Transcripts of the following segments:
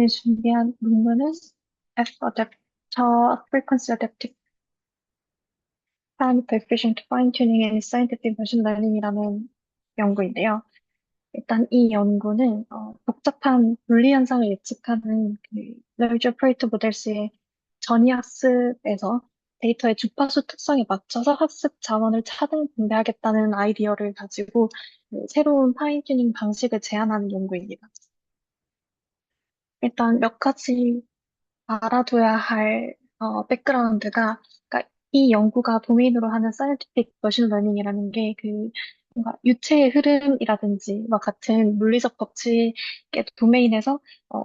오늘 준비한 논문은 F Adapter Frequency Adaptive Time Coefficient Fine-Tuning in Scientific Machine Learning이라는 연구인데요. 일단 이 연구는 복잡한 물리 현상을 예측하는 그 Large Operator Models의 전이학습에서 데이터의 주파수 특성에 맞춰서 학습 자원을 차등 분배하겠다는 아이디어를 가지고 그 새로운 파인튜닝 방식을 제안하는 연구입니다. 일단 몇 가지 알아둬야 할 백그라운드가, 그러니까 이 연구가 도메인으로 하는 사이언티픽 머신 러닝이라는 게 그 뭔가 유체의 흐름이라든지와 같은 물리적 법칙의 도메인에서 어,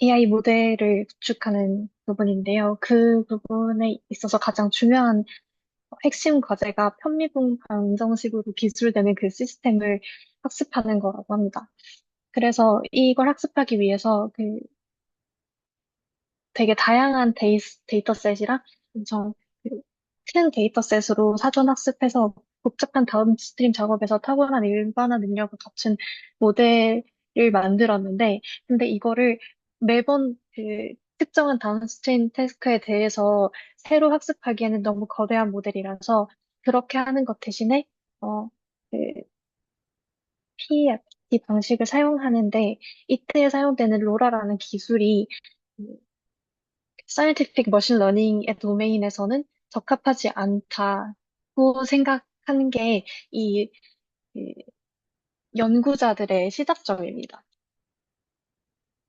AI 모델을 구축하는 부분인데요. 그 부분에 있어서 가장 중요한 핵심 과제가 편미분 방정식으로 기술되는 그 시스템을 학습하는 거라고 합니다. 그래서 이걸 학습하기 위해서 그 되게 다양한 데이터셋이랑 엄청 그큰 데이터셋으로 사전 학습해서 복잡한 다운스트림 작업에서 탁월한 일반화 능력을 갖춘 모델을 만들었는데, 근데 이거를 매번 그 특정한 다운스트림 태스크에 대해서 새로 학습하기에는 너무 거대한 모델이라서 그렇게 하는 것 대신에 어, 그 PFT 방식을 사용하는데, 이때 사용되는 로라라는 기술이 사이언티픽 머신 러닝의 도메인에서는 적합하지 않다고 생각하는 게 이 연구자들의 시작점입니다.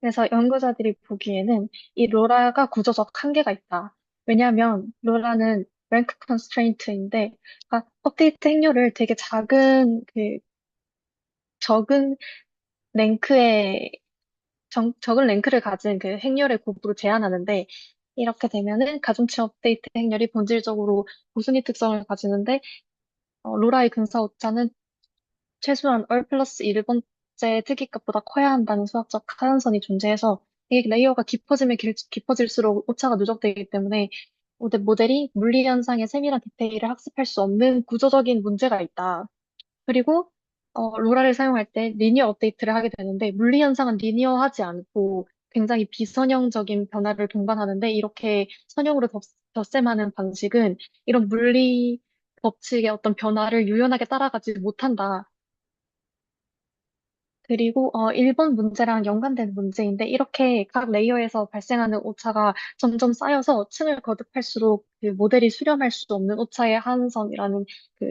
그래서 연구자들이 보기에는 이 로라가 구조적 한계가 있다. 왜냐하면 로라는 랭크 컨스트레인트인데, 그러니까 업데이트 행렬을 되게 작은 적은 랭크의 적은 랭크를 가진 그 행렬의 곱으로 제한하는데, 이렇게 되면은 가중치 업데이트 행렬이 본질적으로 모순이 특성을 가지는데, 로라의 근사 오차는 최소한 얼 플러스 1번째 특이값보다 커야 한다는 수학적 하한선이 존재해서, 이게 레이어가 깊어지면 깊어질수록 오차가 누적되기 때문에 모델이 물리 현상의 세밀한 디테일을 학습할 수 없는 구조적인 문제가 있다. 그리고 로라를 사용할 때 리니어 업데이트를 하게 되는데, 물리 현상은 리니어하지 않고 굉장히 비선형적인 변화를 동반하는데, 이렇게 선형으로 덧셈하는 방식은 이런 물리 법칙의 어떤 변화를 유연하게 따라가지 못한다. 그리고 1번 문제랑 연관된 문제인데, 이렇게 각 레이어에서 발생하는 오차가 점점 쌓여서 층을 거듭할수록 그 모델이 수렴할 수 없는 오차의 한선이라는 그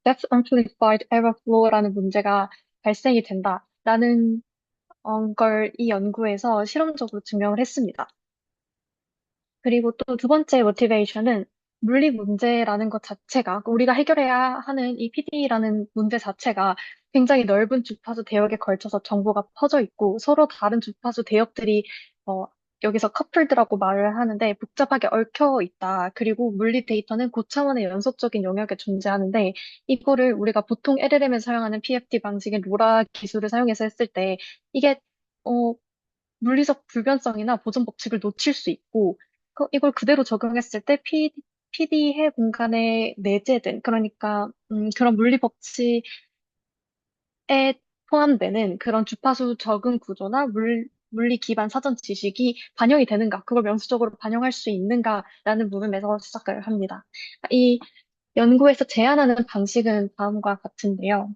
Depth Amplified Error Flow라는 문제가 발생이 된다라는 걸 이 연구에서 실험적으로 증명을 했습니다. 그리고 또 두 번째 모티베이션은 물리 문제라는 것 자체가, 우리가 해결해야 하는 이 PD라는 문제 자체가 굉장히 넓은 주파수 대역에 걸쳐서 정보가 퍼져 있고, 서로 다른 주파수 대역들이 어, 여기서 커플드라고 말을 하는데 복잡하게 얽혀 있다. 그리고 물리 데이터는 고차원의 연속적인 영역에 존재하는데, 이거를 우리가 보통 LLM에서 사용하는 PFT 방식인 로라 기술을 사용해서 했을 때 이게 어, 물리적 불변성이나 보존 법칙을 놓칠 수 있고, 이걸 그대로 적용했을 때 PD해 공간에 내재된, 그러니까 그런 물리 법칙에 포함되는 그런 주파수 적응 구조나 물리 기반 사전 지식이 반영이 되는가, 그걸 명시적으로 반영할 수 있는가라는 물음에서 시작을 합니다. 이 연구에서 제안하는 방식은 다음과 같은데요.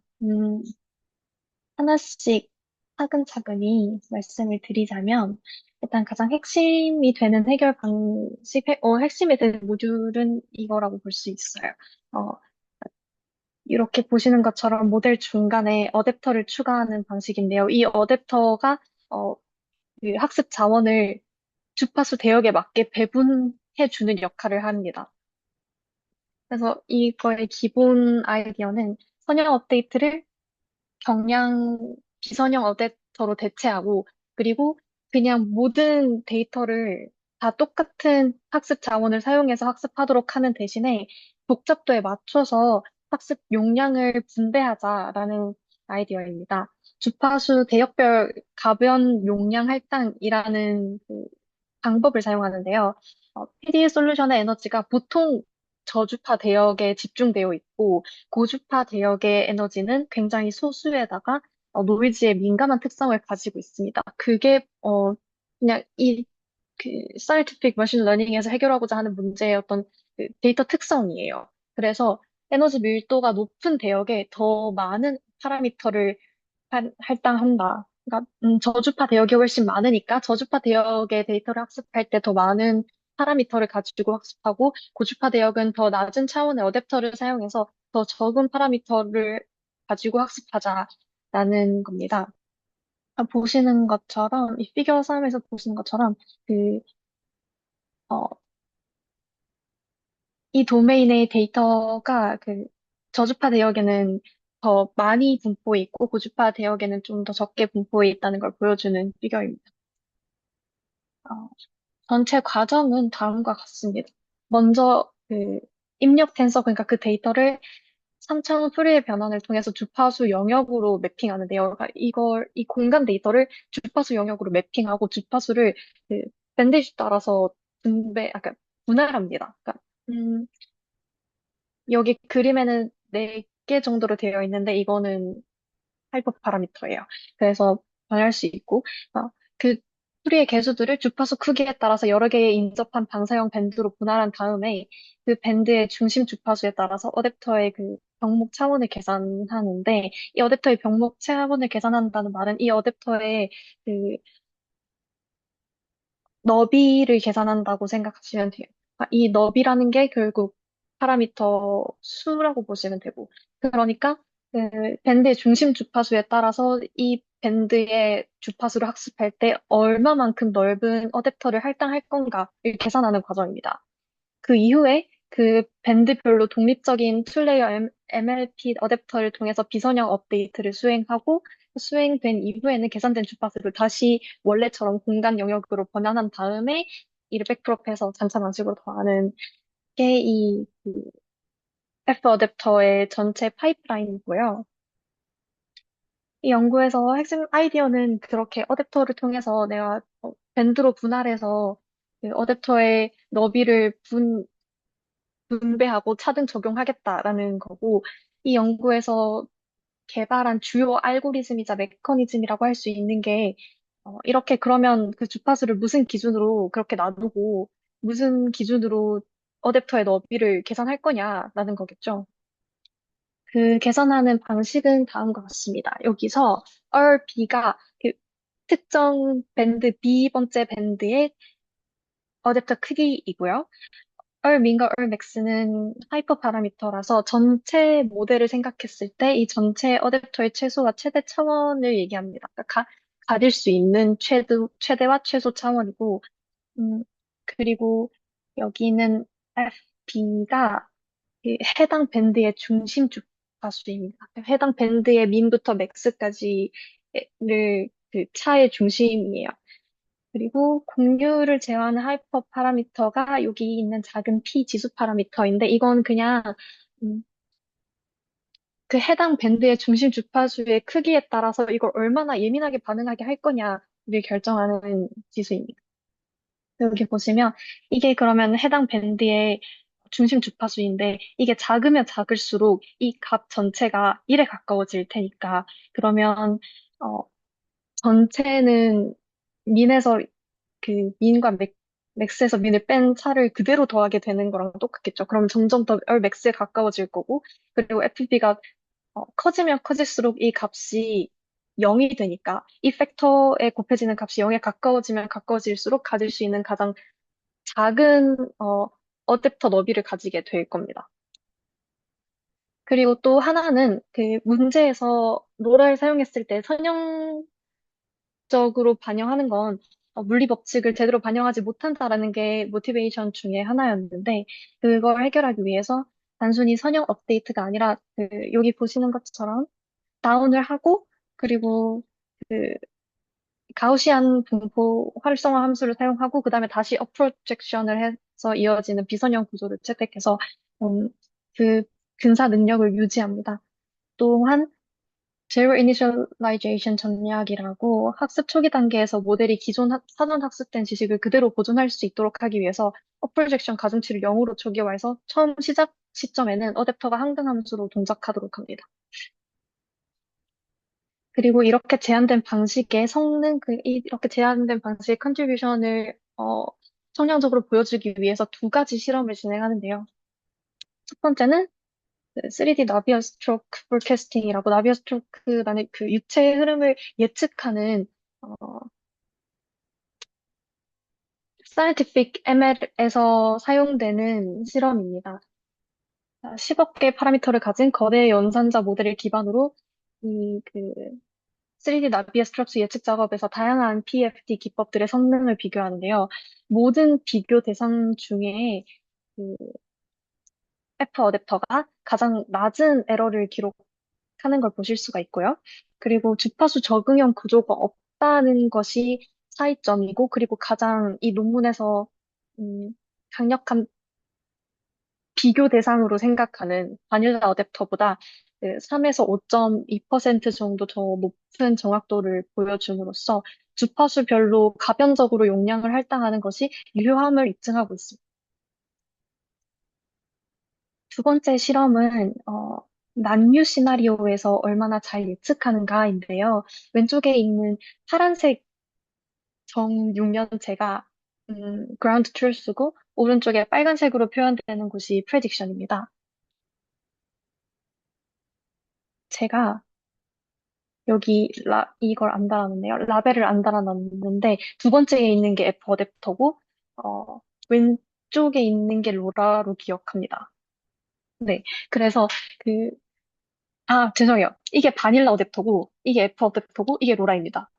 하나씩 차근차근히 말씀을 드리자면, 일단 가장 핵심이 되는 해결 방식, 핵심이 되는 모듈은 이거라고 볼 수 있어요. 어, 이렇게 보시는 것처럼 모델 중간에 어댑터를 추가하는 방식인데요. 이 어댑터가 어, 그 학습 자원을 주파수 대역에 맞게 배분해 주는 역할을 합니다. 그래서 이거의 기본 아이디어는 선형 업데이트를 경량 비선형 어댑터로 대체하고, 그리고 그냥 모든 데이터를 다 똑같은 학습 자원을 사용해서 학습하도록 하는 대신에 복잡도에 맞춰서 학습 용량을 분배하자라는 아이디어입니다. 주파수 대역별 가변 용량 할당이라는 그 방법을 사용하는데요. PD 솔루션의 에너지가 보통 저주파 대역에 집중되어 있고, 고주파 대역의 에너지는 굉장히 소수에다가 노이즈에 민감한 특성을 가지고 있습니다. 그게 그냥 그 사이언티픽 머신 러닝에서 해결하고자 하는 문제의 어떤 그 데이터 특성이에요. 그래서 에너지 밀도가 높은 대역에 더 많은 파라미터를 할당한다. 그러니까 저주파 대역이 훨씬 많으니까 저주파 대역의 데이터를 학습할 때 더 많은 파라미터를 가지고 학습하고 고주파 대역은 더 낮은 차원의 어댑터를 사용해서 더 적은 파라미터를 가지고 학습하자라는 겁니다. 보시는 것처럼 이 피겨 3에서 보시는 것처럼 그 어, 이 도메인의 데이터가 그 저주파 대역에는 더 많이 분포해 있고 고주파 대역에는 좀 더 적게 분포해 있다는 걸 보여주는 피겨입니다. 어, 전체 과정은 다음과 같습니다. 먼저 그 입력 텐서 그러니까 그 데이터를 3차원 푸리에 변환을 통해서 주파수 영역으로 매핑하는데요. 그러니까 이 공간 데이터를 주파수 영역으로 매핑하고 주파수를 그 밴드위치 따라서 그러니까 분할합니다. 그러니까 여기 그림에는 4개 정도로 되어 있는데 이거는 하이퍼 파라미터예요. 그래서 변할 수 있고 그 수리의 개수들을 주파수 크기에 따라서 여러 개의 인접한 방사형 밴드로 분할한 다음에 그 밴드의 중심 주파수에 따라서 어댑터의 그 병목 차원을 계산하는데 이 어댑터의 병목 차원을 계산한다는 말은 이 어댑터의 그 너비를 계산한다고 생각하시면 돼요. 이 너비라는 게 결국 파라미터 수라고 보시면 되고, 그러니까 그 밴드의 중심 주파수에 따라서 이 밴드의 주파수를 학습할 때 얼마만큼 넓은 어댑터를 할당할 건가를 계산하는 과정입니다. 그 이후에 그 밴드별로 독립적인 툴레이어 MLP 어댑터를 통해서 비선형 업데이트를 수행하고 수행된 이후에는 계산된 주파수를 다시 원래처럼 공간 영역으로 번안한 다음에 이를 백프롭해서 잔차 방식으로 더하는 게 그 F 어댑터의 전체 파이프라인이고요. 이 연구에서 핵심 아이디어는 그렇게 어댑터를 통해서 내가 밴드로 분할해서 그 어댑터의 너비를 분배하고 차등 적용하겠다라는 거고, 이 연구에서 개발한 주요 알고리즘이자 메커니즘이라고 할 수 있는 게, 이렇게 그러면 그 주파수를 무슨 기준으로 그렇게 놔두고, 무슨 기준으로 어댑터의 너비를 계산할 거냐라는 거겠죠. 그 계산하는 방식은 다음과 같습니다. 여기서 B가 그 특정 밴드 B번째 밴드의 어댑터 크기이고요. 민과 맥스는 하이퍼 파라미터라서 전체 모델을 생각했을 때 이 전체 어댑터의 최소와 최대 차원을 얘기합니다. 그러니까 가질 수 있는 최대와 최소 차원이고, 음, 그리고 여기는 FB가 해당 밴드의 중심 주파수입니다. 해당 밴드의 민부터 맥스까지를 그 차의 중심이에요. 그리고 공유를 제어하는 하이퍼 파라미터가 여기 있는 작은 p 지수 파라미터인데 이건 그냥 음, 그 해당 밴드의 중심 주파수의 크기에 따라서 이걸 얼마나 예민하게 반응하게 할 거냐를 결정하는 지수입니다. 여기 보시면 이게 그러면 해당 밴드의 중심 주파수인데 이게 작으면 작을수록 이 값 전체가 1에 가까워질 테니까 그러면 어, 전체는 민에서 그 민과 맥스에서 민을 뺀 차를 그대로 더하게 되는 거랑 똑같겠죠. 그럼 점점 더 맥스에 가까워질 거고, 그리고 FB가 커지면 커질수록 이 값이 0이 되니까 이 팩터에 곱해지는 값이 0에 가까워지면 가까워질수록 가질 수 있는 가장 작은 어댑터 너비를 가지게 될 겁니다. 그리고 또 하나는 그 문제에서 로라를 사용했을 때 선형 적으로 반영하는 건 물리 법칙을 제대로 반영하지 못한다라는 게 모티베이션 중에 하나였는데 그걸 해결하기 위해서 단순히 선형 업데이트가 아니라 그 여기 보시는 것처럼 다운을 하고 그리고 그 가우시안 분포 활성화 함수를 사용하고 그다음에 다시 업 프로젝션을 해서 이어지는 비선형 구조를 채택해서 음, 그 근사 능력을 유지합니다. 또한 Zero Initialization 전략이라고 학습 초기 단계에서 모델이 사전 학습된 지식을 그대로 보존할 수 있도록 하기 위해서 어프로젝션 가중치를 0으로 초기화해서 처음 시작 시점에는 어댑터가 항등 함수로 동작하도록 합니다. 그리고 이렇게 제한된 방식의 성능, 이렇게 제한된 방식의 컨트리뷰션을 청량적으로 보여주기 위해서 두 가지 실험을 진행하는데요. 첫 번째는 3D 나비어 스트로크 포캐스팅이라고 나비어 스트로크라는 그 유체의 흐름을 예측하는 어, scientific ML에서 사용되는 실험입니다. 10억 개 파라미터를 가진 거대 연산자 모델을 기반으로 그 3D 나비어 스트럭처 예측 작업에서 다양한 PFD 기법들의 성능을 비교하는데요. 모든 비교 대상 중에 그 F 어댑터가 가장 낮은 에러를 기록하는 걸 보실 수가 있고요. 그리고 주파수 적응형 구조가 없다는 것이 차이점이고, 그리고 가장 이 논문에서 음, 강력한 비교 대상으로 생각하는 바닐라 어댑터보다 3에서 5.2% 정도 더 높은 정확도를 보여줌으로써 주파수별로 가변적으로 용량을 할당하는 것이 유효함을 입증하고 있습니다. 두 번째 실험은 난류 시나리오에서 얼마나 잘 예측하는가인데요. 왼쪽에 있는 파란색 정육면체가 ground truth고 오른쪽에 빨간색으로 표현되는 곳이 prediction입니다. 제가 여기 이걸 안 달아놨네요. 라벨을 안 달아놨는데 두 번째에 있는 게 F 어댑터고 왼쪽에 있는 게 로라로 기억합니다. 네. 그래서 그 죄송해요. 이게 바닐라 어댑터고 이게 F 어댑터고 이게 로라입니다.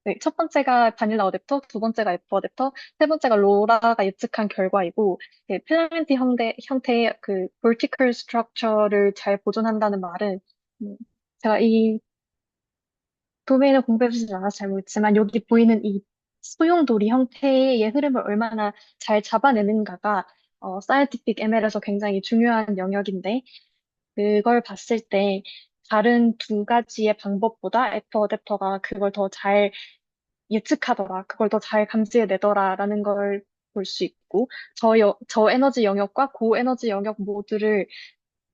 네, 첫 번째가 바닐라 어댑터, 두 번째가 F 어댑터, 세 번째가 로라가 예측한 결과이고, 필라멘트 형태의 그 vertical structure를 잘 보존한다는 말은, 음, 제가 이 도메인을 공부해보지 않아서 잘 모르겠지만 여기 보이는 이 소용돌이 형태의 흐름을 얼마나 잘 잡아내는가가 scientific ML에서 굉장히 중요한 영역인데 그걸 봤을 때 다른 두 가지의 방법보다 F 어댑터가 그걸 더 잘 예측하더라, 그걸 더 잘 감지해내더라라는 걸 볼 수 있고 저에너지 영역과 고에너지 영역 모두를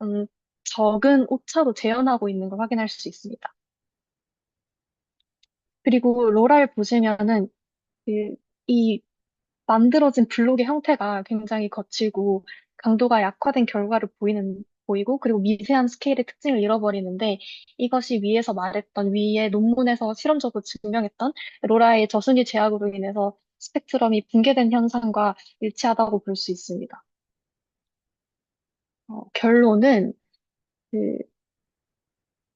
음, 적은 오차로 재현하고 있는 걸 확인할 수 있습니다. 그리고 로라를 보시면은 그, 이 만들어진 블록의 형태가 굉장히 거칠고 강도가 약화된 결과를 보이고 그리고 미세한 스케일의 특징을 잃어버리는데 이것이 위에서 말했던 위에 논문에서 실험적으로 증명했던 로라의 저순위 제약으로 인해서 스펙트럼이 붕괴된 현상과 일치하다고 볼 수 있습니다. 결론은 그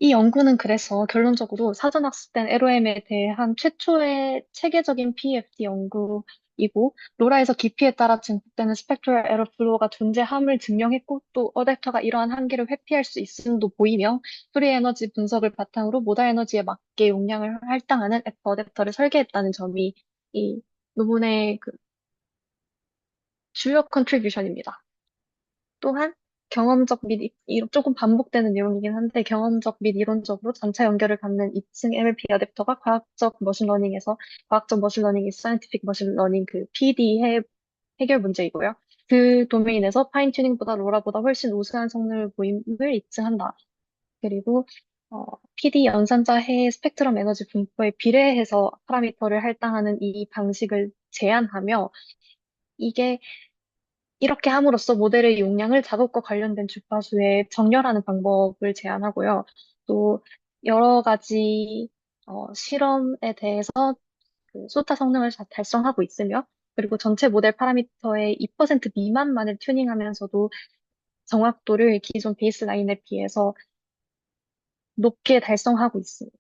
이 연구는 그래서 결론적으로 사전 학습된 LOM에 대한 최초의 체계적인 PFD 연구이고, 로라에서 깊이에 따라 증폭되는 스펙트럴 에러 플로우가 존재함을 증명했고, 또 어댑터가 이러한 한계를 회피할 수 있음도 보이며, 프리 에너지 분석을 바탕으로 모달 에너지에 맞게 용량을 할당하는 F 어댑터를 설계했다는 점이 이 논문의 그 주요 컨트리뷰션입니다. 또한 경험적 조금 반복되는 내용이긴 한데 경험적 및 이론적으로 점차 연결을 갖는 2층 NLP 어댑터가 과학적 머신러닝에서 과학적 머신러닝 이 사이언티픽 머신러닝 그 PD 해결 문제이고요. 그 도메인에서 파인 튜닝보다 로라보다 훨씬 우수한 성능을 보임을 입증한다. 그리고 PD 연산자 해의 스펙트럼 에너지 분포에 비례해서 파라미터를 할당하는 이 방식을 제한하며 이게 이렇게 함으로써 모델의 용량을 작업과 관련된 주파수에 정렬하는 방법을 제안하고요. 또 여러 가지 실험에 대해서 그 소타 성능을 달성하고 있으며, 그리고 전체 모델 파라미터의 2% 미만만을 튜닝하면서도 정확도를 기존 베이스라인에 비해서 높게 달성하고 있습니다.